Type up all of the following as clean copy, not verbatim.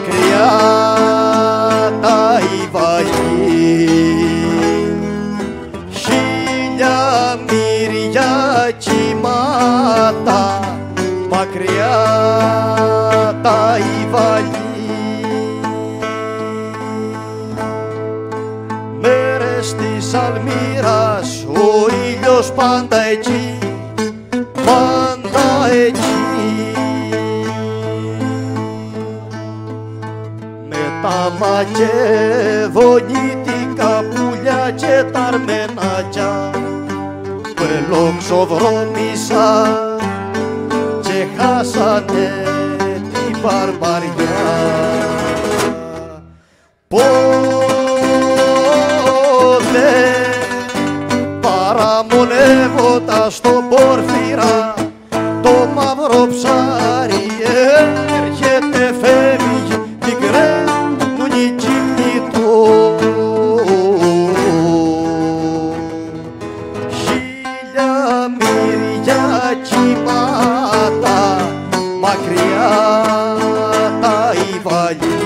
μακριά τα Ιβαγή, χίλια μύρια κύματα, μακριά τα Ιβαγή. Μέρες της αλμύρας, ο ήλιος πάντα εκεί, πάντα εκεί. Τα μακεδονίτικα πουλιά και τα αρμενάκια που ελοξοδρόμησαν και χάσανε την βαρβαριά. Πότε παραμονεύοντα στον Πόρφυρα το μαύρο ψάρι έρχεται, φεύγει, μικραίνουν οι κύμνοι του. Χίλια μύρια κύματα, μακριά τα Ιβαγή.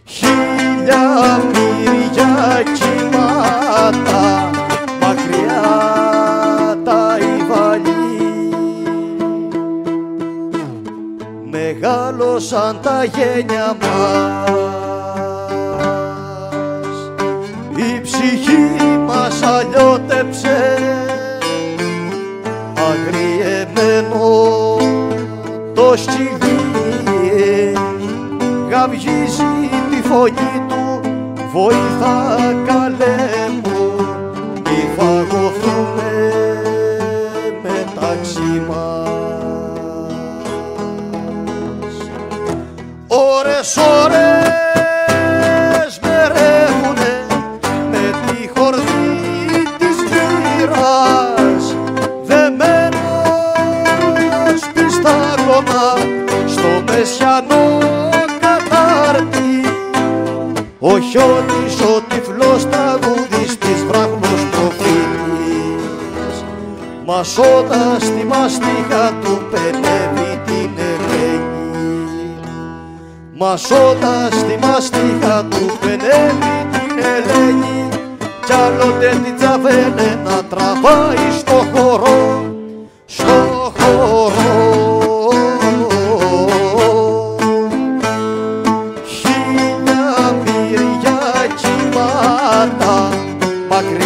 Χίλια μύρια κύματα, μακριά τα Ιβαγή. Μεγάλωσαν τα γένια μας, η ψυχή μας αλλιώτεψε, αγριεμένο το σκυλί γαυγίζει τη φωνή του, βοήθα καλέ μου, μη φαγωθούμε μεταξύ μας. Ώρες, ώρες με ρέχουνε με τη χορδή της μοίρας, δεμένος πιστάγωνα στο μεσιανό κατάρτι. Ο χιόνις ο τυφλός τραγουδιστής, βράχος προφήτης, μασώντας τη μαστίγα του πενεύει την Ελένη. Μασώντας τη μαστίγα του πενεύει την Ελένη, κι άλλοτε την τζαβέλε να τραβάει στο χορό, στο χορό. Χίλια μύρια κύματα, μακριά